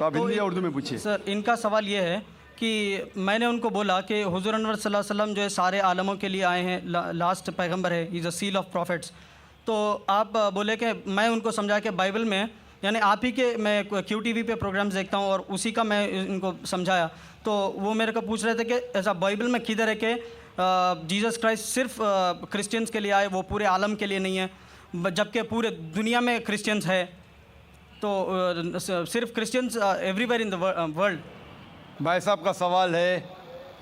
तो आप हिंदी या उर्दू में पूछिए। सर, इनका सवाल ये है कि मैंने उनको बोला कि हुज़ूर अनवर सल्लल्लाहु अलैहि वसल्लम जो है सारे आलमों के लिए आए हैं, लास्ट पैगंबर है, is a seal of profits. तो आप बोले कि मैं उनको समझा कि बाइबल में, यानी आप ही के, मैं QTV पे प्रोग्राम्स देखता हूँ और उसी का मैं इनको समझाया, तो वो मेरे को पूछ रहे थे कि ऐसा बाइबल में किधर है कि जीसस क्राइस्ट सिर्फ क्रिश्चियंस के लिए आए, वो पूरे आलम के लिए नहीं है, जबकि पूरे दुनिया में क्रिश्चियंस है, तो सिर्फ Christians everywhere in the world. भाई साहब का सवाल है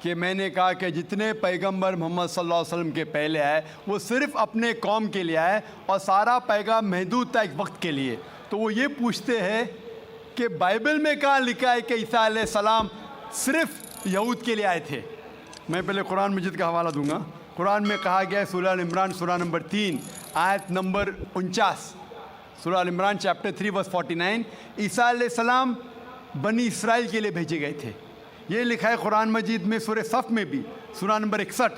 कि मैंने कहा कि जितने पैगंबर मोहम्मद सल्लल्लाहु अलैहि वसल्लम के पहले आए वो सिर्फ अपने कौम के लिए आए और सारा पैगाम महदूद था एक वक्त के लिए। तो वो ये पूछते हैं कि बाइबल में कहाँ लिखा है कि ईसा अलैहिस्सलाम सिर्फ यहूद के लिए आए थे। मैं पहले कुरान मजीद का हवाला दूंगा। कुरान में कहा गया है सूरह अल इमरान सूरह नंबर 3 आयत नंबर 49, सूरह अल इमरान चैप्टर 3 वर्स 49, ईसा अलैहिस्सलाम बनी इसराइल के लिए भेजे गए थे। ये लिखा है कुरान मजीद में सूरह सफ़ में भी सूरह नंबर 61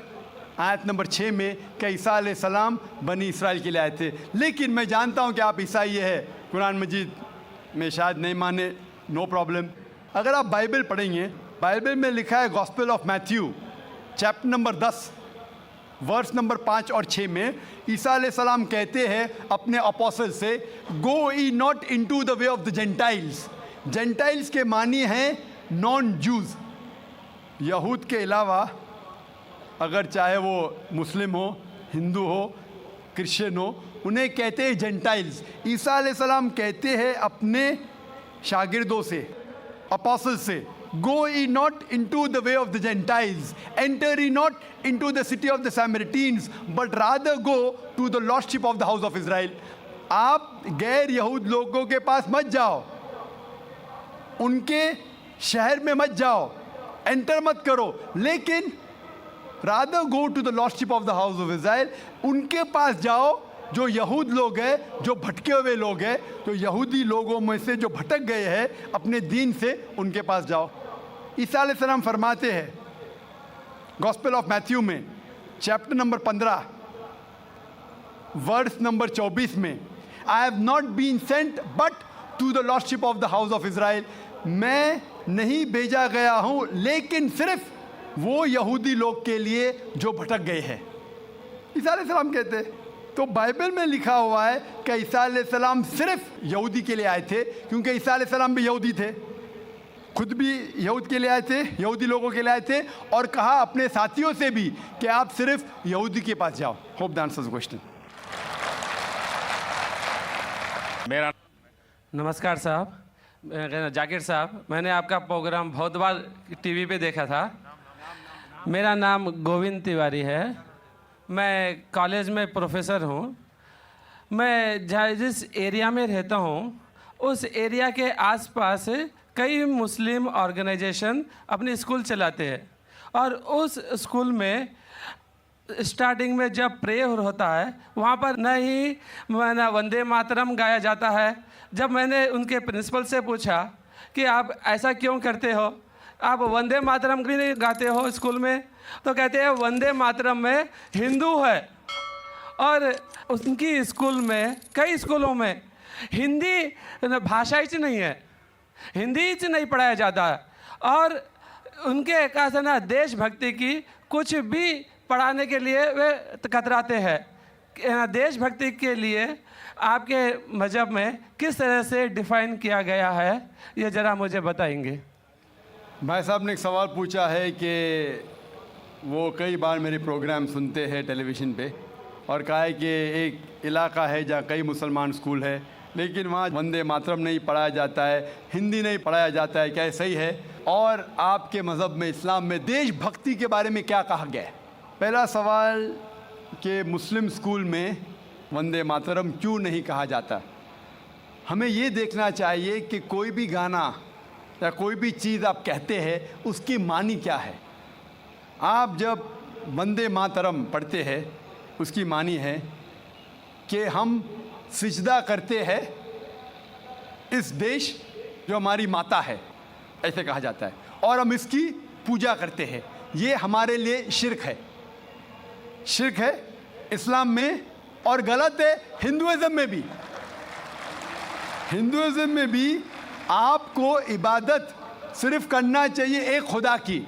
आयत नंबर 6 में कि ईसा अलैहिस्सलाम बनी इसराइल के लिए आए थे। लेकिन मैं जानता हूँ कि आप ईसाई है, कुरान मजीद में शायद नहीं माने, नो प्रॉब्लम। अगर आप बाइबल पढ़ेंगे, बाइबल में लिखा है gospel of Matthew chapter number 10 verse number 5 और 6 में ईसा अलैहिस्सलाम कहते हैं अपने अपोस्टल से, go ye not into the way of the gentiles. Gentiles के मानी हैं नॉन जूज, यहूद के अलावा अगर चाहे वो मुस्लिम हो, हिंदू हो, क्रिश्चियन हो, उन्हें कहते हैं जेंटाइल्स। ईसा अलैहिस्सलाम कहते हैं अपने शागिर्दों से, अपोस्टल से, go ye not into the way of the gentiles, enter ye not into the city of the Samaritans, but rather go to the lost sheep of the house of Israel. आप गैर यहूद लोगों के पास मत जाओ, उनके शहर में मत जाओ, एंटर मत करो, लेकिन rather go to the lost sheep of the house of Israel, उनके पास जाओ जो यहूद लोग हैं, जो भटके हुए लोग हैं, तो यहूदी लोगों में से जो भटक गए हैं अपने दीन से, उनके पास जाओ। ईसा अलैहिस्सलाम फरमाते हैं गॉस्पेल ऑफ मैथ्यू में चैप्टर नंबर 15 वर्स नंबर 24 में, I have not been sent but to the lost sheep of the house of Israel. मैं नहीं भेजा गया हूँ लेकिन सिर्फ वो यहूदी लोग के लिए जो भटक गए हैं, ईसा अलैहिस्सलाम कहते हैं। तो बाइबल में लिखा हुआ है कि ईसा अलैहिस्सलाम सिर्फ यहूदी के लिए आए थे, क्योंकि ईसा अलैहिस्सलाम भी यहूदी थे, खुद भी यहूद के लिए आए थे, यहूदी लोगों के लिए आए थे, और कहा अपने साथियों से भी कि आप सिर्फ यहूदी के पास जाओ। Hope the answers the question. मेरा नमस्कार साहब, जाकिर साहब, मैंने आपका प्रोग्राम बहुत बार टीवी पे देखा था। मेरा नाम गोविंद तिवारी है, मैं कॉलेज में प्रोफेसर हूँ। मैं जिस एरिया में रहता हूँ उस एरिया के आसपास कई मुस्लिम ऑर्गेनाइजेशन अपनी स्कूल चलाते हैं, और उस स्कूल में स्टार्टिंग में जब प्रेयर होता है वहाँ पर न ही वंदे मातरम गाया जाता है। जब मैंने उनके प्रिंसिपल से पूछा कि आप ऐसा क्यों करते हो, आप वंदे मातरम क्यों नहीं गाते हो स्कूल में, तो कहते हैं वंदे मातरम में हिंदू है, और उनकी स्कूल में, कई स्कूलों में हिंदी भाषा ही नहीं है, हिंदी ही नहीं पढ़ाया जाता है, और उनके कहा ना देशभक्ति की कुछ भी पढ़ाने के लिए वे कतराते हैं। देशभक्ति के लिए आपके मज़हब में किस तरह से डिफ़ाइन किया गया है, ये ज़रा मुझे बताएंगे। भाई साहब ने एक सवाल पूछा है कि वो कई बार मेरे प्रोग्राम सुनते हैं टेलीविज़न पे, और कहा है कि एक इलाका है जहाँ कई मुसलमान स्कूल है लेकिन वहाँ वंदे मातरम नहीं पढ़ाया जाता है, हिंदी नहीं पढ़ाया जाता है, क्या सही है? और आपके मज़हब में, इस्लाम में देशभक्ति के बारे में क्या कहा गया है? पहला सवाल कि मुस्लिम स्कूल में वंदे मातरम क्यों नहीं कहा जाता। हमें ये देखना चाहिए कि कोई भी गाना या कोई भी चीज़ आप कहते हैं उसकी मानी क्या है। आप जब वंदे मातरम पढ़ते हैं उसकी मानी है कि हम सिजदा करते हैं इस देश जो हमारी माता है, ऐसे कहा जाता है, और हम इसकी पूजा करते हैं। ये हमारे लिए शिर्क है, शिर्क है इस्लाम में, और गलत है हिंदुइज़्म में भी। हिंदुइज़्म में भी आप आपको इबादत सिर्फ करना चाहिए एक खुदा की,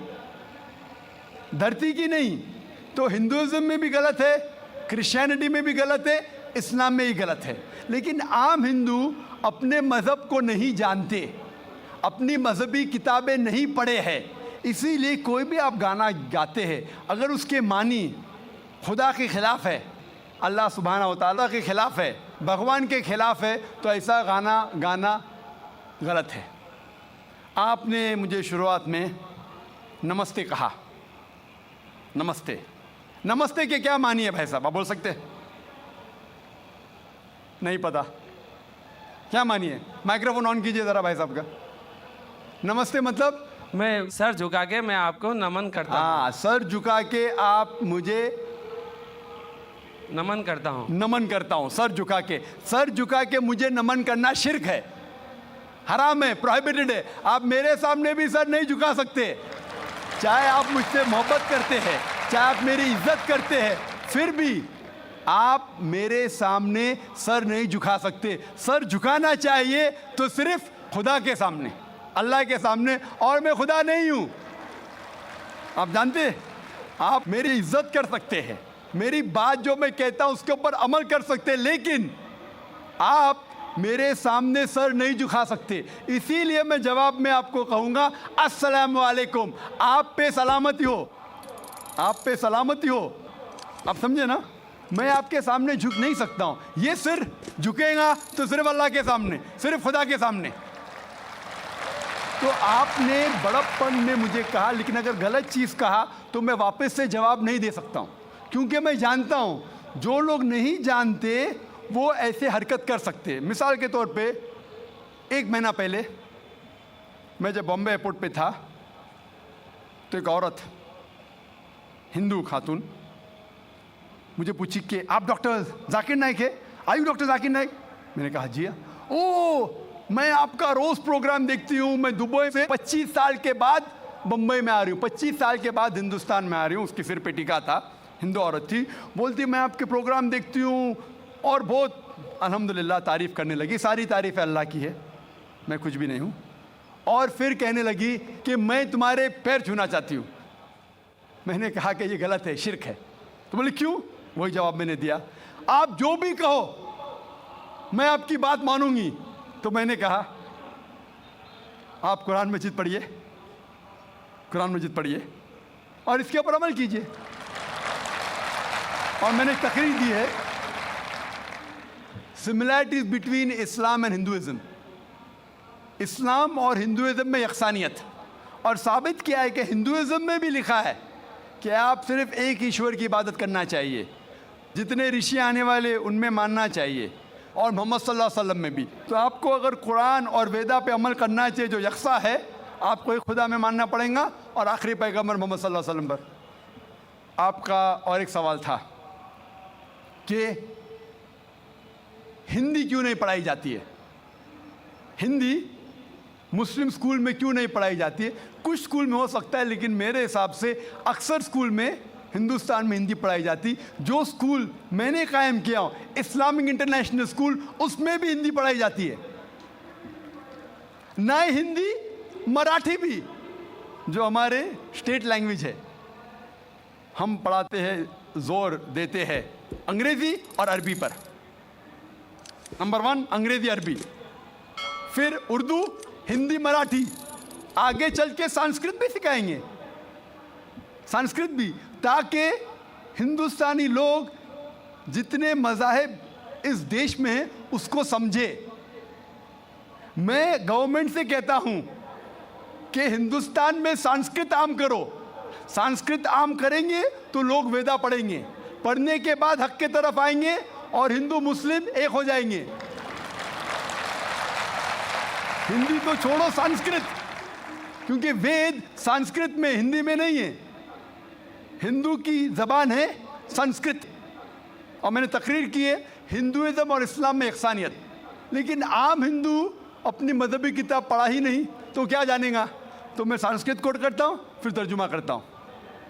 धरती की नहीं। तो हिंदुइज्म में भी गलत है, क्रिश्चियनिटी में भी गलत है, इस्लाम में ही गलत है। लेकिन आम हिंदू अपने मज़हब को नहीं जानते, अपनी मजहबी किताबें नहीं पढ़े हैं, इसीलिए कोई भी आप गाना गाते हैं अगर उसके मानी खुदा के ख़िलाफ़ है, अल्लाह सुब्हानहू व तआला के ख़िलाफ़ है, भगवान के ख़िलाफ़ है, तो ऐसा गाना गाना गलत है। आपने मुझे शुरुआत में नमस्ते कहा। नमस्ते, नमस्ते के क्या मानी है भाई साहब, आप बोल सकते हैं? नहीं पता क्या मानी है? माइक्रोफोन ऑन कीजिए ज़रा भाई साहब का। नमस्ते मतलब मैं सर झुका के मैं आपको नमन करता हूँ। हाँ, सर झुका के आप मुझे नमन करता हूँ। नमन करता हूँ। सर झुका के मुझे नमन करना शिर्क है, हराम है, प्रोहिबिटेड है। आप मेरे सामने भी सर नहीं झुका सकते, चाहे आप मुझसे मोहब्बत करते हैं, चाहे आप मेरी इज्जत करते हैं, फिर भी आप मेरे सामने सर नहीं झुका सकते। सर झुकाना चाहिए तो सिर्फ खुदा के सामने, अल्लाह के सामने, और मैं खुदा नहीं हूँ। आप जानते हैं, आप मेरी इज्जत कर सकते हैं, मेरी बात जो मैं कहता हूँ उसके ऊपर अमल कर सकते हैं, लेकिन आप मेरे सामने सर नहीं झुका सकते। इसीलिए मैं जवाब में आपको कहूँगा अस्सलामु अलैकुम, आप पे सलामती हो, आप पे सलामती हो। आप समझे ना, मैं आपके सामने झुक नहीं सकता हूँ। ये सिर झुकेगा तो सिर्फ अल्लाह के सामने, सिर्फ खुदा के सामने। तो आपने बड़प्पन में मुझे कहा, लेकिन अगर गलत चीज़ कहा तो मैं वापस से जवाब नहीं दे सकता हूँ, क्योंकि मैं जानता हूँ जो लोग नहीं जानते वो ऐसे हरकत कर सकते हैं। मिसाल के तौर पे 1 महीना पहले मैं जब बॉम्बे एयरपोर्ट पे था तो एक औरत, हिंदू खातून, मुझे पूछी कि आप डॉक्टर जाकिर नाइक है? आयु डॉक्टर जाकिर नाइक? मैंने कहा जी हाँ। ओ, मैं आपका रोज़ प्रोग्राम देखती हूँ, मैं दुबई से 25 साल के बाद बम्बई में आ रही हूँ, 25 साल के बाद हिंदुस्तान में आ रही हूँ। उसकी सिर पे टीका था, हिंदू औरत थी, बोलती मैं आपके प्रोग्राम देखती हूँ और बहुत अल्हम्दुलिल्लाह तारीफ़ करने लगी। सारी तारीफ़ अल्लाह की है, मैं कुछ भी नहीं हूँ। और फिर कहने लगी कि मैं तुम्हारे पैर छूना चाहती हूँ। मैंने कहा कि ये गलत है, शिर्क है। तो बोले क्यों? वही जवाब मैंने दिया, आप जो भी कहो मैं आपकी बात मानूंगी। तो मैंने कहा आप कुरान मजीद पढ़िए, कुरान मजीद पढ़िए और इसके ऊपर अमल कीजिए। और मैंने तकरीर दी है similarities between Islam and Hinduism, इस्लाम और हिंदुइज्म में यकसानियत, और साबित किया है कि हिंदुइज्म में भी लिखा है कि आप सिर्फ एक ईश्वर की इबादत करना चाहिए, जितने ऋषि आने वाले उनमें मानना चाहिए, और मोहम्मद सल्लल्लाहु अलैहि वसल्लम में भी। तो आपको अगर कुरान और वेदा पे अमल करना चाहिए जो यकसा है, आपको एक खुदा में मानना पड़ेगा और आखिरी पैगंबर मोहम्मद सल्लल्लाहु अलैहि वसल्लम पर। आपका और एक सवाल था कि हिंदी क्यों नहीं पढ़ाई जाती है, हिंदी मुस्लिम स्कूल में क्यों नहीं पढ़ाई जाती है? कुछ स्कूल में हो सकता है, लेकिन मेरे हिसाब से अक्सर स्कूल में हिंदुस्तान में हिंदी पढ़ाई जाती। जो स्कूल मैंने कायम किया हूँ, इस्लामिक इंटरनेशनल स्कूल, उसमें भी हिंदी पढ़ाई जाती है। ना हिंदी, मराठी भी, जो हमारे स्टेट लैंग्वेज है, हम पढ़ाते हैं, जोर देते हैं अंग्रेज़ी और अरबी पर। नंबर 1 अंग्रेज़ी अरबी, फिर उर्दू, हिंदी, मराठी, आगे चल के संस्कृत भी सिखाएंगे, संस्कृत भी, ताकि हिंदुस्तानी लोग जितने मज़ाहिब इस देश में हैं उसको समझे। मैं गवर्नमेंट से कहता हूं कि हिंदुस्तान में संस्कृत आम करो। संस्कृत आम करेंगे तो लोग वेदा पढ़ेंगे, पढ़ने के बाद हक के तरफ आएंगे और हिंदू मुस्लिम एक हो जाएंगे। हिंदी तो छोड़ो, संस्कृत, क्योंकि वेद संस्कृत में, हिंदी में नहीं है। हिंदू की ज़बान है संस्कृत। और मैंने तकरीर की है हिंदुइज्म और इस्लाम में यकसानियत, लेकिन आम हिंदू अपनी मजहबी किताब पढ़ा ही नहीं तो क्या जानेगा। तो मैं संस्कृत कोट करता हूँ, फिर तर्जुमा करता हूँ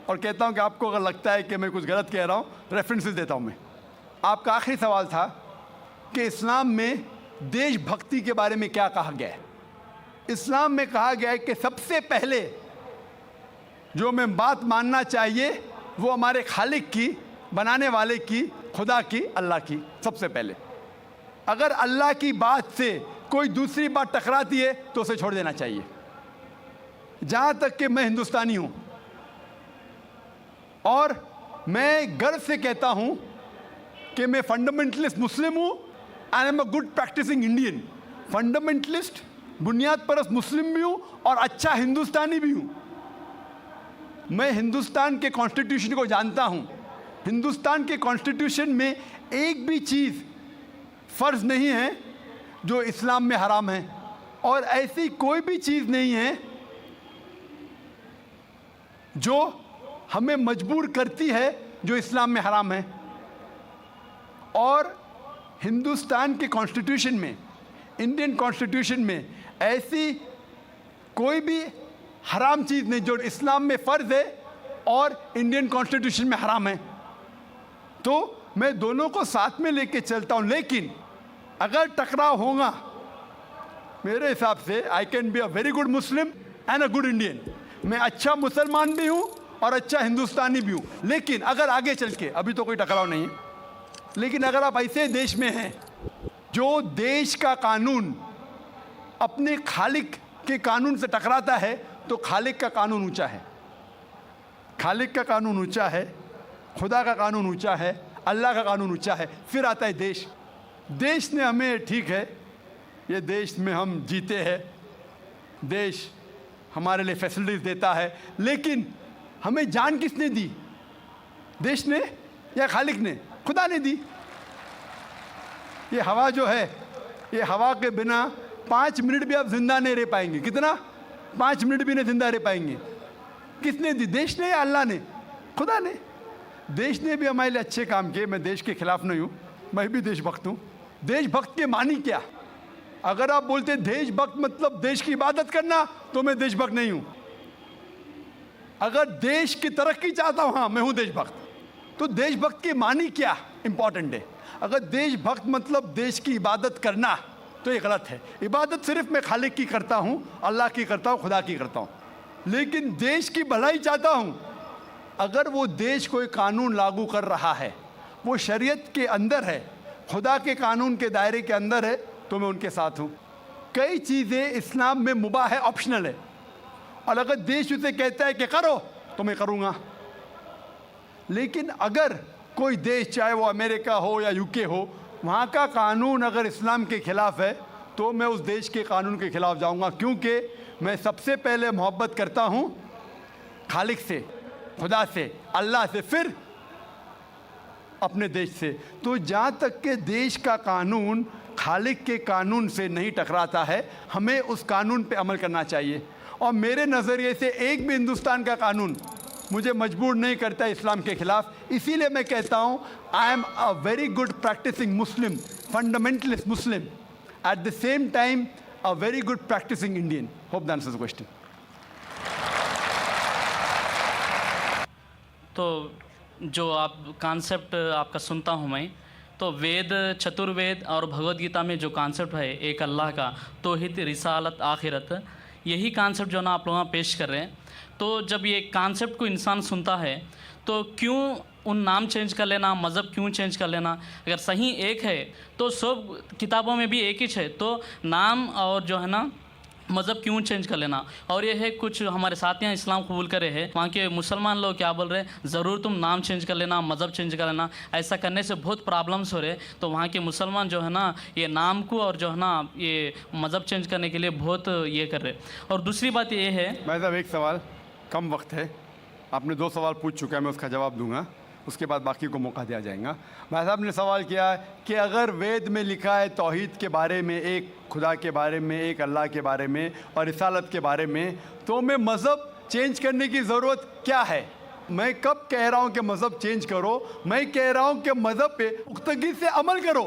और कहता हूँ कि आपको अगर लगता है कि मैं कुछ गलत कह रहा हूँ, रेफरेंसेस देता हूँ मैं। आपका आखिरी सवाल था कि इस्लाम में देशभक्ति के बारे में क्या कहा गया है। इस्लाम में कहा गया है कि सबसे पहले जो हमें बात मानना चाहिए वो हमारे खालिक की, बनाने वाले की, खुदा की, अल्लाह की, सबसे पहले। अगर अल्लाह की बात से कोई दूसरी बात टकराती है तो उसे छोड़ देना चाहिए। जहाँ तक कि मैं हिंदुस्तानी हूँ और मैं गर्व से कहता हूँ कि मैं फंडामेंटलिस्ट मुस्लिम हूँ and I am a good practising Indian. Fundamentalist, बुनियाद परस्त मुस्लिम भी हूँ और अच्छा हिंदुस्तानी भी हूँ। मैं हिंदुस्तान के कॉन्स्टिट्यूशन को जानता हूँ। हिंदुस्तान के कॉन्स्टिट्यूशन में एक भी चीज़ फ़र्ज़ नहीं है जो इस्लाम में हराम है, और ऐसी कोई भी चीज़ नहीं है जो हमें मजबूर करती है जो इस्लाम में हराम है। और हिंदुस्तान के कॉन्स्टिट्यूशन में, इंडियन कॉन्स्टिट्यूशन में ऐसी कोई भी हराम चीज़ नहीं जो इस्लाम में फ़र्ज़ है और इंडियन कॉन्स्टिट्यूशन में हराम है। तो मैं दोनों को साथ में लेके चलता हूँ, लेकिन अगर टकराव होगा, मेरे हिसाब से I can be a very good Muslim and a good Indian. मैं अच्छा मुसलमान भी हूँ और अच्छा हिंदुस्तानी भी हूँ। लेकिन अगर आगे चल के, अभी तो कोई टकराव नहीं है, लेकिन अगर आप ऐसे देश में हैं जो देश का कानून अपने खालिक के कानून से टकराता है, तो खालिक का कानून ऊंचा है, खालिक का कानून ऊंचा है, खुदा का कानून ऊंचा है, अल्लाह का कानून ऊंचा है। फिर आता है देश। देश ने हमें, ठीक है, ये देश में हम जीते हैं, देश हमारे लिए फैसिलिटीज़ देता है, लेकिन हमें जान किसने दी? देश ने या खालिक ने? खुदा ने दी। ये हवा जो है, ये हवा के बिना 5 मिनट भी आप जिंदा नहीं रह पाएंगे। कितना? 5 मिनट भी नहीं जिंदा रह पाएंगे। किसने दी? देश ने या अल्लाह ने? खुदा ने। देश ने भी हमारे लिए अच्छे काम किए। मैं देश के खिलाफ नहीं हूँ, मैं भी देशभक्त हूँ। देशभक्त के मानी क्या? अगर आप बोलते देशभक्त मतलब देश की इबादत करना, तो मैं देशभक्त नहीं हूँ। अगर देश की तरक्की चाहता हूँ, हाँ मैं हूँ देशभक्त। तो देशभक्त के मानी क्या इंपॉर्टेंट है। अगर देशभक्त मतलब देश की इबादत करना, तो ये गलत है। इबादत सिर्फ मैं खालिक की करता हूँ, अल्लाह की करता हूँ, खुदा की करता हूँ। लेकिन देश की भलाई चाहता हूँ। अगर वो देश कोई कानून लागू कर रहा है, वो शरीयत के अंदर है, खुदा के कानून के दायरे के अंदर है, तो मैं उनके साथ हूँ। कई चीज़ें इस्लाम में मुबाह है, ऑप्शनल है, और अगर देश उसे कहता है कि करो, तो मैं करूँगा। लेकिन अगर कोई देश, चाहे वो अमेरिका हो या यूके हो, वहाँ का कानून अगर इस्लाम के ख़िलाफ़ है, तो मैं उस देश के कानून के ख़िलाफ़ जाऊँगा, क्योंकि मैं सबसे पहले मोहब्बत करता हूँ खालिक से, खुदा से, अल्लाह से, फिर अपने देश से। तो जहाँ तक के देश का कानून खालिक के कानून से नहीं टकराता है, हमें उस कानून पे अमल करना चाहिए। और मेरे नज़रिए से एक भी हिंदुस्तान का कानून मुझे मजबूर नहीं करता इस्लाम के ख़िलाफ़। इसीलिए मैं कहता हूँ I am a very good practising Muslim, fundamentalist Muslim, at the same time a very good practising Indian. Hope that answers the question. तो जो आप कॉन्सेप्ट आपका सुनता हूँ मैं, तो वेद, चतुर्वेद और भगवद गीता में जो कॉन्सेप्ट है एक अल्लाह का, तौहीद, रिसालत, आखिरत, यही कॉन्सेप्ट जो ना आप लोग पेश कर रहे हैं। तो जब ये कॉन्सेप्ट को इंसान सुनता है, तो क्यों उन नाम चेंज कर लेना, मज़हब क्यों चेंज कर लेना? अगर सही एक है तो सब किताबों में भी एक ही है, तो नाम और जो है ना मज़हब क्यों चेंज कर लेना? और ये है कुछ हमारे साथियाँ इस्लाम कबूल करे हैं, वहाँ के मुसलमान लोग क्या बोल रहे हैं, ज़रूर तुम नाम चेंज कर लेना, मज़हब चेंज कर लेना, ऐसा करने से बहुत प्रॉब्लम्स हो रहे। तो वहाँ के मुसलमान जो है ना, ये नाम को और जो है ना ये मज़हब चेंज करने के लिए बहुत ये कर रहे। और दूसरी बात ये है, भाई साहब एक सवाल, कम वक्त है, आपने 2 सवाल पूछ चुका है, मैं उसका जवाब दूंगा, उसके बाद बाकी को मौका दिया जाएगा। भाई साहब ने सवाल किया है कि अगर वेद में लिखा है तौहीद के बारे में, एक खुदा के बारे में, एक अल्लाह के बारे में और रिसालत के बारे में, तो मैं मज़हब चेंज करने की ज़रूरत क्या है? मैं कब कह रहा हूँ कि मज़हब चेंज करो? मैं कह रहा हूँ कि मज़हब पे पुख्तगी से अमल करो।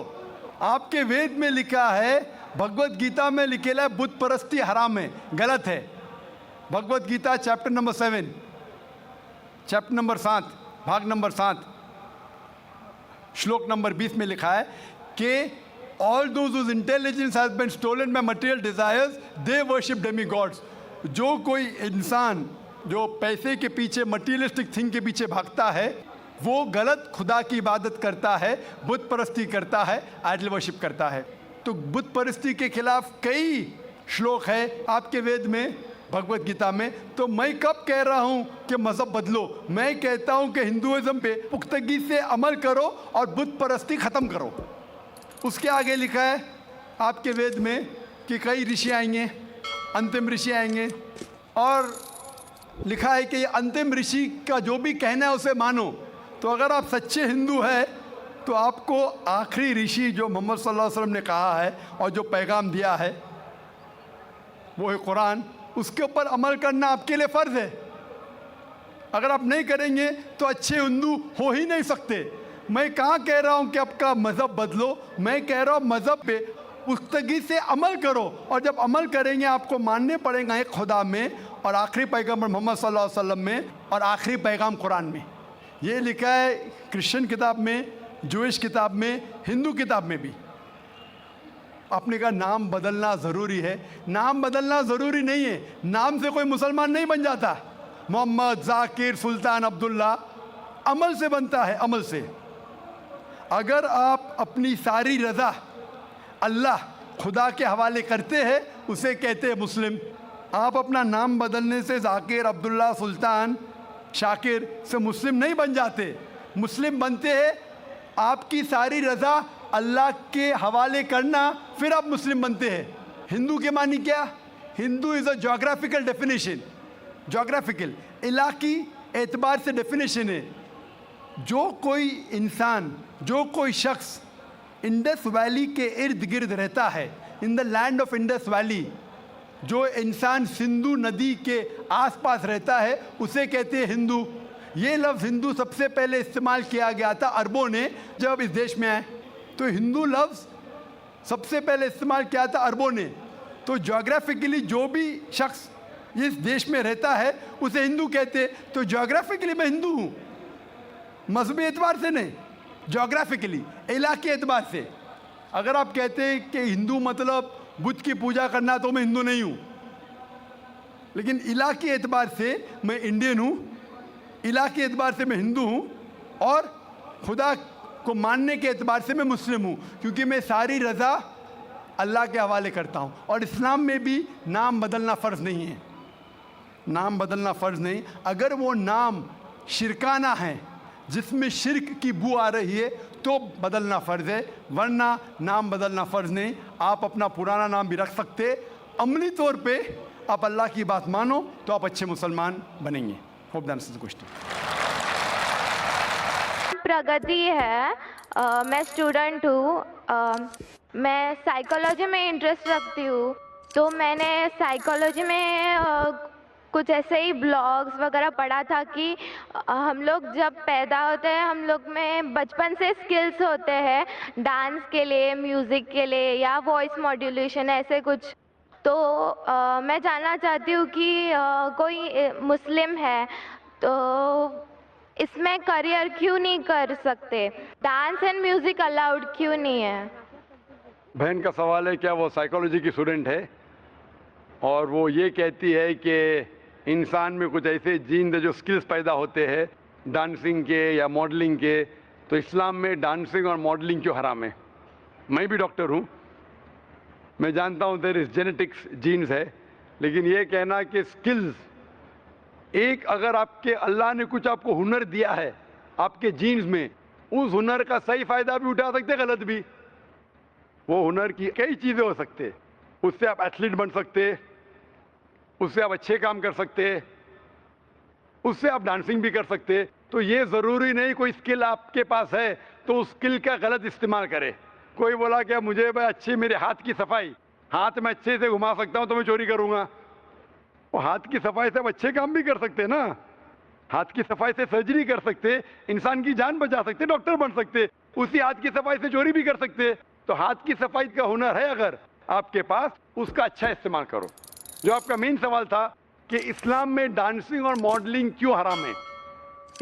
आपके वेद में लिखा है, भगवद गीता में लिखेला है बुत परस्ती हराम है, गलत है। Bhagavad Gita chapter number 7, chapter number 7, भाग नंबर 7, श्लोक नंबर 20 में लिखा है कि All those whose intelligence has been stolen by material desires, they worship demigods. जो कोई इंसान जो पैसे के पीछे मटीरियलिस्टिक थिंग के पीछे भागता है वो गलत खुदा की इबादत करता है, बुत परस्ती करता है, आइडल वर्शिप करता है। तो बुत परस्ती के खिलाफ कई श्लोक है आपके वेद में, भगवत गीता में। तो मैं कब कह रहा हूँ कि मज़हब बदलो? मैं कहता हूँ कि हिंदुइज्म पे पुख्तगी से अमल करो और बुत परस्ती ख़त्म करो। उसके आगे लिखा है आपके वेद में कि कई ऋषि आएंगे, अंतिम ऋषि आएंगे, और लिखा है कि ये अंतिम ऋषि का जो भी कहना है उसे मानो। तो अगर आप सच्चे हिंदू हैं तो आपको आखिरी ऋषि जो मोहम्मद सल्लल्लाहु अलैहि वसल्लम ने कहा है और जो पैगाम दिया है वो है कुरान, उसके ऊपर अमल करना आपके लिए फ़र्ज़ है। अगर आप नहीं करेंगे तो अच्छे हिंदू हो ही नहीं सकते। मैं कहाँ कह रहा हूँ कि आपका मज़हब बदलो, मैं कह रहा हूँ मज़हब पे पुख्तगी से अमल करो, और जब अमल करेंगे आपको मानने पड़ेगा एक खुदा में और आखिरी पैगम्बर मोहम्मद सल्लल्लाहु अलैहि वसल्लम में और आखिरी पैगाम कुरान में। ये लिखा है क्रिश्चियन किताब में, जूइश किताब में, हिंदू किताब में भी। आपने कहा नाम बदलना ज़रूरी है। नाम बदलना ज़रूरी नहीं है, नाम से कोई मुसलमान नहीं बन जाता। मोहम्मद, जाकिर, सुल्तान, अब्दुल्ला अमल से बनता है, अमल से। अगर आप अपनी सारी रज़ा अल्लाह खुदा के हवाले करते हैं उसे कहते हैं मुस्लिम। आप अपना नाम बदलने से जाकिर, अब्दुल्ला, सुल्तान, शाकिर से मुस्लिम नहीं बन जाते। मुस्लिम बनते हैं आपकी सारी रज़ा अल्लाह के हवाले करना, फिर आप मुस्लिम बनते हैं। हिंदू के मानी क्या? Hindu is a geographical definition, geographical Ellaquai एतबार से डेफिनेशन है। जो कोई इंसान, जो कोई शख्स इंडस वैली के इर्द गिर्द रहता है, in the land of Indus valley, जो इंसान सिंधु नदी के आसपास रहता है उसे कहते हैं हिंदू। ये लफ्ज़ हिंदू सबसे पहले इस्तेमाल किया गया था अरबों ने जब इस देश में आए। तो हिंदू लफ्ज़ सबसे पहले इस्तेमाल किया था अरबों ने। तो जोग्राफिकली जो भी शख्स इस देश में रहता है उसे हिंदू कहते। तो जोग्राफिकली मैं हिंदू हूँ, मजहबी एतबार से नहीं, जोग्राफिकली इलाके एतबार से। अगर आप कहते हैं कि हिंदू मतलब बुद्ध की पूजा करना तो मैं हिंदू नहीं हूँ, लेकिन इलाके एतबार से मैं इंडियन हूँ, इलाके एतबार से मैं हिंदू हूँ, और खुदा को मानने के एतबार से मैं मुस्लिम हूँ, क्योंकि मैं सारी रज़ा अल्लाह के हवाले करता हूँ। और इस्लाम में भी नाम बदलना फ़र्ज़ नहीं है, नाम बदलना फ़र्ज़ नहीं। अगर वो नाम शिरकाना है जिसमें शिरक की बू आ रही है तो बदलना फ़र्ज़ है, वरना नाम बदलना फ़र्ज़ नहीं। आप अपना पुराना नाम भी रख सकते। अमली तौर पे आप अल्लाह की बात मानो तो आप अच्छे मुसलमान बनेंगे। Hope that answers the question. प्रगति है, मैं स्टूडेंट हूँ, मैं साइकोलॉजी में इंटरेस्ट रखती हूँ। तो मैंने साइकोलॉजी में कुछ ऐसे ही ब्लॉग्स वगैरह पढ़ा था कि हम लोग जब पैदा होते हैं हम लोग में बचपन से स्किल्स होते हैं डांस के लिए, म्यूज़िक के लिए या वॉइस मॉड्यूलेशन ऐसे कुछ। तो मैं जानना चाहती हूँ कि कोई मुस्लिम है तो इसमें करियर क्यों नहीं कर सकते? डांस एंड म्यूज़िक अलाउड क्यों नहीं है? बहन का सवाल है क्या वो साइकोलॉजी की स्टूडेंट है और वो ये कहती है कि इंसान में कुछ ऐसे जीन जो स्किल्स पैदा होते हैं डांसिंग के या मॉडलिंग के, तो इस्लाम में डांसिंग और मॉडलिंग क्यों हराम है? मैं भी डॉक्टर हूँ, मैं जानता हूँ देयर इज जेनेटिक्स, जीन्स है, लेकिन ये कहना कि स्किल्स एक, अगर आपके अल्लाह ने कुछ आपको हुनर दिया है आपके जीन्स में, उस हुनर का सही फ़ायदा भी उठा सकते, गलत भी। वो हुनर की कई चीज़ें हो सकते, उससे आप एथलीट बन सकते, उससे आप अच्छे काम कर सकते, उससे आप डांसिंग भी कर सकते। तो ये ज़रूरी नहीं कोई स्किल आपके पास है तो उस स्किल का गलत इस्तेमाल करे। कोई बोला कि मुझे भाई अच्छी, मेरे हाथ की सफाई, हाथ में अच्छे से घुमा सकता हूँ तो मैं चोरी करूँगा। वो हाथ की सफाई से आप अच्छे काम भी कर सकते ना, हाथ की सफाई से सर्जरी कर सकते, इंसान की जान बचा सकते, डॉक्टर बन सकते, उसी हाथ की सफाई से चोरी भी कर सकते। तो हाथ की सफाई का हुनर है अगर आपके पास, उसका अच्छा इस्तेमाल करो। जो आपका मेन सवाल था कि इस्लाम में डांसिंग और मॉडलिंग क्यों हराम है?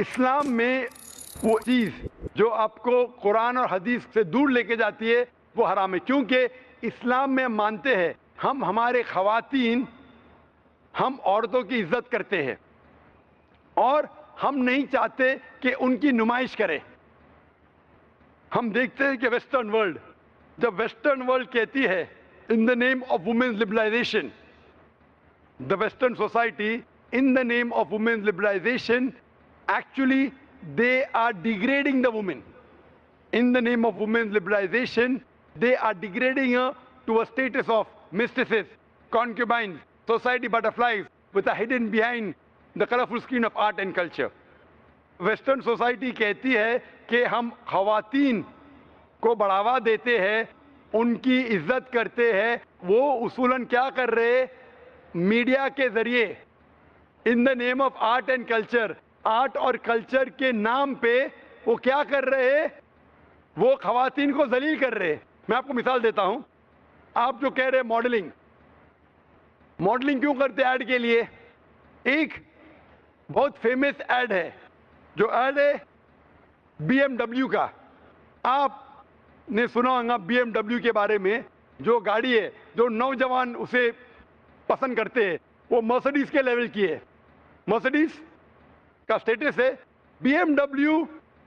इस्लाम में वो चीज़ जो आपको कुरान और हदीस से दूर लेके जाती है वो हराम है, क्योंकि इस्लाम में हम मानते हैं, हम हमारे ख़वातीन, हम औरतों की इज्जत करते हैं और हम नहीं चाहते कि उनकी नुमाइश करें। हम देखते हैं कि वेस्टर्न वर्ल्ड, जब वेस्टर्न वर्ल्ड कहती है in the name of women's liberalisation, the western society in the name of women's liberalisation, actually they are degrading the woman. In the name of women's liberalization, they are degrading her to a status of mistresses, concubines, society butterflies with a hidden behind the colorful screen of art and culture. Western society कहती है कि हम ख़वातीन को बढ़ावा देते हैं, उनकी इज्जत करते हैं। वो उसूलन क्या कर रहे हैं? मीडिया के ज़रिए इन the name of art and culture, art और कल्चर के नाम पे वो क्या कर रहे हैं? वो ख़वातीन को जलील कर रहे हैं। मैं आपको मिसाल देता हूं। आप जो कह रहे हैं मॉडलिंग, मॉडलिंग क्यों करते हैं? ऐड के लिए। एक बहुत फेमस ऐड है, जो ऐड है BMW का। आपने सुना होगा BMW के बारे में, जो गाड़ी है, जो नौजवान उसे पसंद करते हैं, वो मर्सिडीज के लेवल की है। मर्सिडीज का स्टेटस है, BMW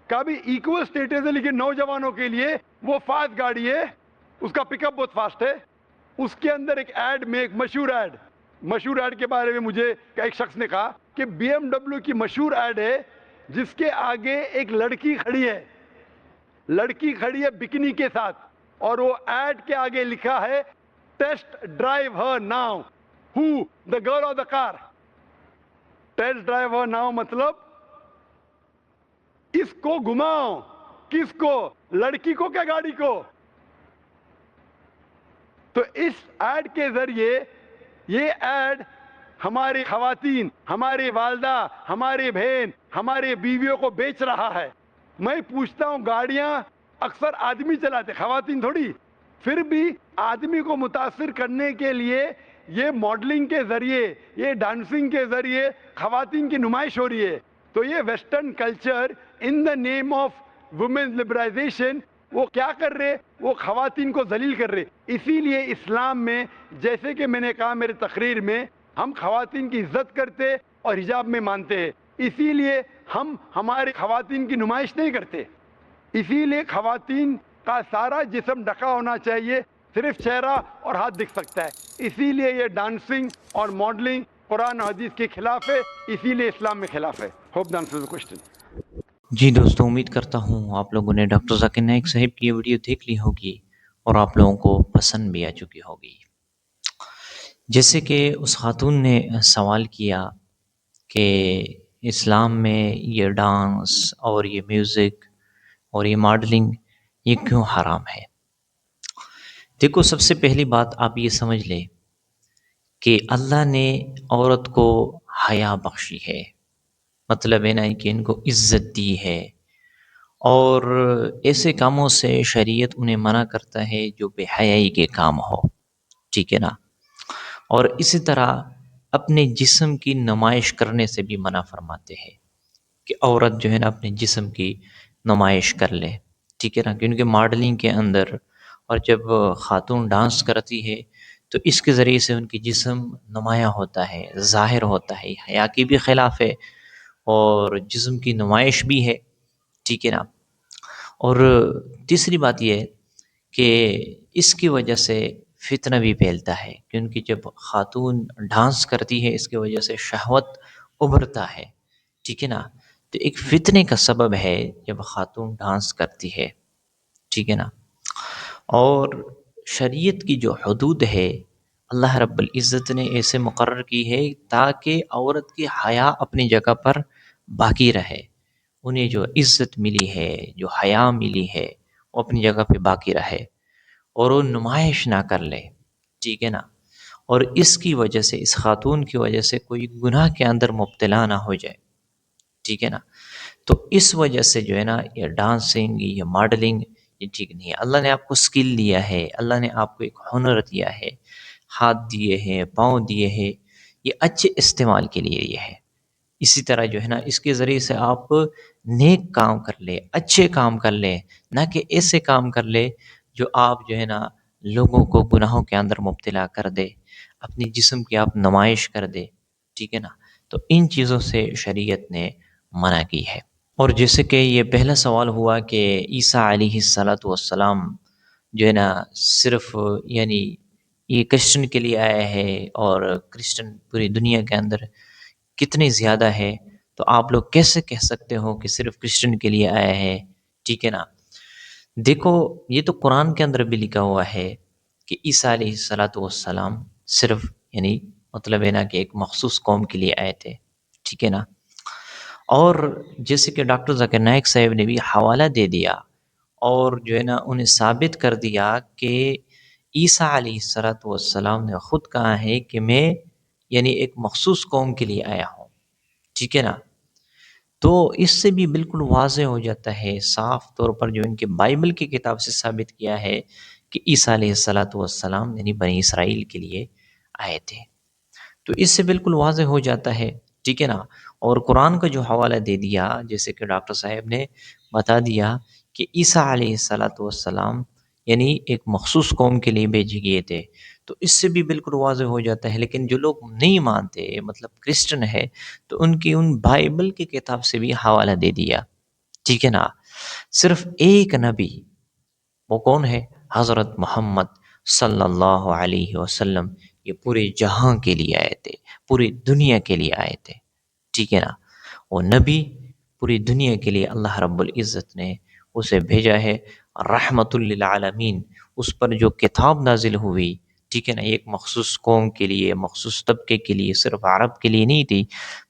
का भी इक्वल स्टेटस है, लेकिन नौजवानों के लिए वो फास्ट गाड़ी है, उसका पिकअप बहुत फास्ट है। उसके अंदर एक ऐड में, एक मशहूर ऐड के बारे में मुझे एक शख्स ने कहा कि BMW की मशहूर ऐड है जिसके आगे एक लड़की खड़ी है बिकिनी के साथ, और वो ऐड के आगे लिखा है test drive her now, who the girl of the car. Test drive her now मतलब इसको घुमाओ। किसको? लड़की को क्या गाड़ी को? तो इस ऐड के जरिए ये ऐड हमारी ख़वातीन, हमारी वालदा, हमारी बहन, हमारे बीवियों को बेच रहा है। मैं पूछता हूं, गाड़ियां अक्सर आदमी चलाते, ख़वातीन थोड़ी। फिर भी आदमी को मुतासिर करने के लिए ये मॉडलिंग के जरिए, ये डांसिंग के जरिए ख़वातीन की नुमाइश हो रही है। तो ये western culture in the name of women's liberalisation वो क्या कर रहे? वो ख़वातीन को जलील कर रहे। इसीलिए इस्लाम में, जैसे कि मैंने कहा मेरे तकरीर में, हम ख़वातीन की इज्जत करते और हिजाब में मानते हैं। इसीलिए हम हमारे ख़वातीन की नुमाइश नहीं करते। इसीलिए ख़वातीन का सारा जिस्म ढका होना चाहिए, सिर्फ चेहरा और हाथ दिख सकता है। इसीलिए ये डांसिंग और मॉडलिंग कुरान और हदीस के खिलाफ है, इसीलिए इस्लाम में खिलाफ है। Hope the answer the question. जी दोस्तों, उम्मीद करता हूँ आप लोगों ने डॉक्टर जाकिर नाइक साहब की ये वीडियो देख ली होगी और आप लोगों को पसंद भी आ चुकी होगी। जैसे कि उस खातून ने सवाल किया कि इस्लाम में ये डांस और ये म्यूज़िक और ये मॉडलिंग ये क्यों हराम है। देखो, सबसे पहली बात आप ये समझ लें कि अल्लाह ने औरत को हया बख्शी है, मतलब है ना कि इनको इज़्ज़त दी है, और ऐसे कामों से शरीयत उन्हें मना करता है जो बेहयाई के काम हो, ठीक है ना। और इसी तरह अपने जिस्म की नुमाइश करने से भी मना फरमाते हैं कि औरत जो है ना अपने जिस्म की नुमाइश कर ले, ठीक है ना। क्योंकि मॉडलिंग के अंदर और जब ख़ातून डांस करती है तो इसके ज़रिए से उनकी जिस्म नुमाया होता है, ज़ाहिर होता है, हया की भी ख़िलाफ़ है और जिस्म की नुमाइश भी है, ठीक है ना। और तीसरी बात यह है कि इसकी वजह से फितना भी फैलता है, क्योंकि जब ख़ातून डांस करती है इसकी वजह से शहवत उभरता है, ठीक है ना। तो एक फितने का सबब है जब ख़ातून डांस करती है, ठीक है ना। और शरीयत की जो हदूद है अल्लाह रब्बुल इज़्ज़त ने ऐसे मुकर्रर की है ताकि औरत की हया अपनी जगह पर बाकी रहे। उन्हें जो इज़्ज़त मिली है, जो हया मिली है, वो अपनी जगह पे बाकी रहे और वो नुमाइश ना कर ले, ठीक है ना। और इसकी वजह से, इस खातून की वजह से कोई गुनाह के अंदर मुब्तला ना हो जाए, ठीक है ना। तो इस वजह से जो है ना ये डांसिंग, ये मॉडलिंग ये ठीक नहीं है। अल्लाह ने आपको स्किल दिया है, अल्लाह ने आपको एक हुनर दिया है, हाथ दिए हैं, पाँव दिए हैं, ये अच्छे इस्तेमाल के लिए ये है। इसी तरह जो है ना इसके ज़रिए से आप नेक काम कर ले, अच्छे काम कर ले, ना कि ऐसे काम कर ले जो आप जो है ना लोगों को गुनाहों के अंदर मुब्तला कर दे, अपनी जिस्म की आप नुमाइश कर दे, ठीक है ना? तो इन चीज़ों से शरीयत ने मना की है। और जैसे कि ये पहला सवाल हुआ कि ईसा अलैहिस्सलातु वस्सलाम जो है ना सिर्फ़ यानी ये क्रिश्चियन के लिए आया है और क्रिश्चियन पूरी दुनिया के अंदर कितने ज़्यादा है, तो आप लोग कैसे कह सकते हो कि सिर्फ़ क्रिश्चियन के लिए आया है, ठीक है ना? देखो, ये तो कुरान के अंदर भी लिखा हुआ है कि ईसा अलैहिस्सलातु वस्सलाम सिर्फ़ यानी मतलब है ना कि एक मख़सूस कौम के लिए आए थे, ठीक है ना? और जैसे कि डॉक्टर ज़ाकिर नाइक साहब ने भी हवाला दे दिया और जो है ना उन्हें साबित कर दिया कि ईसा अलैहिस्सलातु वस्सलाम ने ख़ुद कहा है कि मैं यानी एक मख़सूस कौम के लिए आया हूँ, ठीक है ना? तो इससे भी बिल्कुल वाज़ेह हो जाता है, साफ़ तौर पर जो इनके बाइबल की किताब से साबित किया है कि ईसा अलैहिस्सलातु वस्सलाम यानी बनी इसराइल के लिए आए थे। तो इससे बिल्कुल वाज़ेह हो जाता है, ठीक है ना? और कुरान का जो हवाला दे दिया, जैसे कि डॉक्टर साहब ने बता दिया कि ईसा अलैहिस्सलातु वस्सलाम यानी एक मख़सूस कौम के लिए भेजे गए थे। तो इससे भी बिल्कुल वाज़ेह हो जाता है, लेकिन जो लोग नहीं मानते मतलब क्रिश्चियन है, तो उनकी उन बाइबल की किताब से भी हवाला दे दिया, ठीक है ना? सिर्फ़ एक नबी वो कौन है? हज़रत मोहम्मद सल्लल्लाहु अलैहि वसल्लम ये पूरे जहां के लिए आए थे, पूरी दुनिया के लिए आए थे, ठीक है ना? वो नबी पूरी दुनिया के लिए अल्लाह रब्बुल इज़्ज़त ने उसे भेजा है रहमतुल लिल आलमीन। उस पर जो किताब नाज़िल हुई, ठीक है ना? एक मख़सूस कौम के लिए, मख़सूस तबके के लिए, सिर्फ़ अरब के लिए नहीं थी,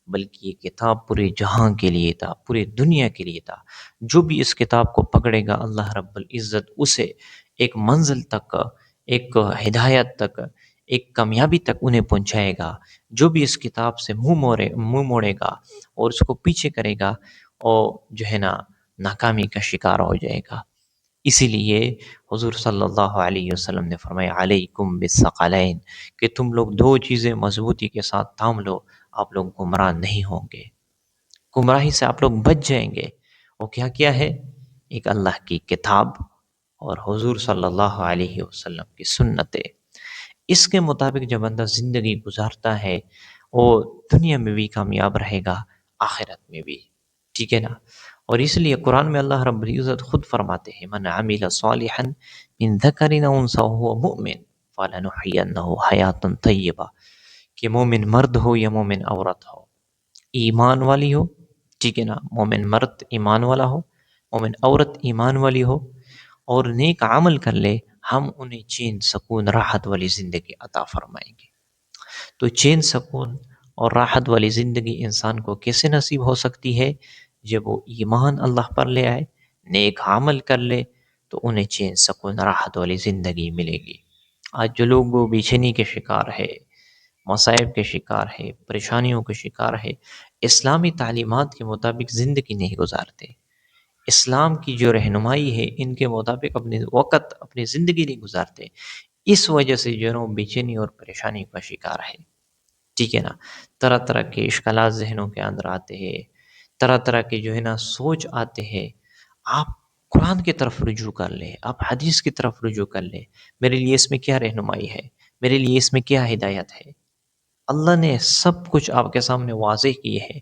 बल्कि ये किताब पूरे जहां के लिए था, पूरी दुनिया के लिए था। जो भी इस किताब को पकड़ेगा अल्लाह रब्बुल इज़्ज़त उसे एक मंज़िल तक, एक हिदायत तक, एक कामयाबी तक उन्हें पहुँचाएगा। जो भी इस किताब से मुँह मोड़ेगा और उसको पीछे करेगा और जो है ना नाकामी का शिकार हो जाएगा। इसीलिए हुज़ूर सल्लल्लाहु अलैहि वसल्लम ने फरमाया अलैकुम बिस्सक़लैन कि तुम लोग 2 चीज़ें मज़बूती के साथ थाम लो, आप लोग गुमराह नहीं होंगे। गुमराही से आप लोग बच जाएँगे। वो क्या-क्या है? एक अल्लाह की किताब और हुज़ूर सल्लल्लाहु अलैहि वसल्लम की सुन्नतें। इसके मुताबिक जब बंदा ज़िंदगी गुज़ारता है, वो दुनिया में भी कामयाब रहेगा, आखिरत में भी। ठीक है ना? और इसलिए कुरान में अल्लाह रब्बुल इज़्ज़त खुद फरमाते हैं, मन अमिल सालिहन मिन ज़करिन औ उन्सा वहुव मुअमिन फलनुहयिन्नहु हयातन तय्यबा कि मोमिन मर्द हो या मोमिन औरत हो, ईमान वाली हो, ठीक है ना? मोमिन मर्द ईमान वाला हो, मोमिन औरत ईमान वाली हो और नेक अमल कर ले, हम उन्हें चैन, सुकून, राहत वाली ज़िंदगी अता फ़रमाएँगे। तो चैन, सुकून और राहत वाली ज़िंदगी इंसान को कैसे नसीब हो सकती है? जब वो ईमान अल्लाह पर ले आए, नेक अमल कर ले, तो उन्हें चैन, सुकून, राहत वाली ज़िंदगी मिलेगी। आज जो लोग वो बेचैनी के शिकार है, मसाइब के शिकार है, परेशानियों के शिकार है, इस्लामी तालीमात के मुताबिक ज़िंदगी नहीं गुज़ारते। इस्लाम की जो रहनुमाई है, इनके मुताबिक अपने वक़्त, अपनी ज़िंदगी नहीं गुज़ारते। इस वजह से जो है ना वो बेचैनी और परेशानी का शिकार है। ठीक है ना? तरह-तरह के इश्कालात ज़हनों के अंदर आते हैं, तरह-तरह के जो है ना सोच आते हैं। आप कुरान की तरफ रुजू कर लें, आप हदीस की तरफ रुजू कर लें। मेरे लिए इसमें क्या रहनुमाई है? मेरे लिए इसमें क्या हिदायत है? अल्लाह ने सब कुछ आपके सामने वाज़ेह किए है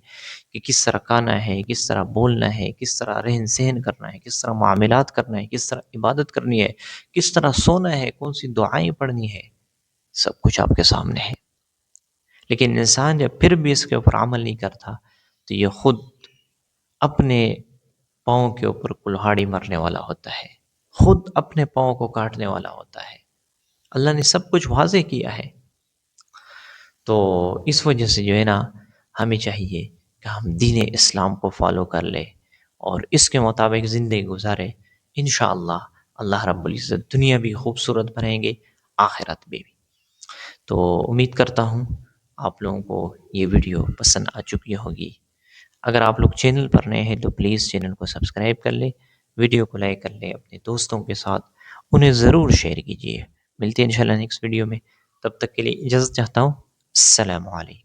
कि किस तरह खाना है, किस तरह बोलना है, किस तरह रहन-सहन करना है, किस तरह मामलात करना है, किस तरह इबादत करनी है, किस तरह सोना है, कौन-सी दुआएँ पढ़नी है, सब कुछ आपके सामने है। लेकिन इंसान जब फिर भी इसके ऊपर अमल नहीं करता, तो ये खुद अपने पाँव के ऊपर कुल्हाड़ी मारने वाला होता है, खुद अपने पाँव को काटने वाला होता है। अल्लाह ने सब कुछ वाज़ेह किया है। तो इस वजह से जो है ना हमें चाहिए कि हम दीन इस्लाम को फ़ॉलो कर लें और इसके मुताबिक ज़िंदगी गुज़ारें। इंशाअल्लाह अल्लाह रब्बुल इज़्ज़त दुनिया भी खूबसूरत बनाएँगे, आखिरत में भी। तो उम्मीद करता हूँ आप लोगों को ये वीडियो पसंद आ चुकी होगी। अगर आप लोग चैनल पर नए हैं तो प्लीज़ चैनल को सब्सक्राइब कर लें, वीडियो को लाइक कर लें, अपने दोस्तों के साथ उन्हें ज़रूर शेयर कीजिए। मिलते हैं इंशाल्लाह नेक्स्ट वीडियो में, तब तक के लिए इजाज़त चाहता हूँ। अस्सलामु अलैकुम।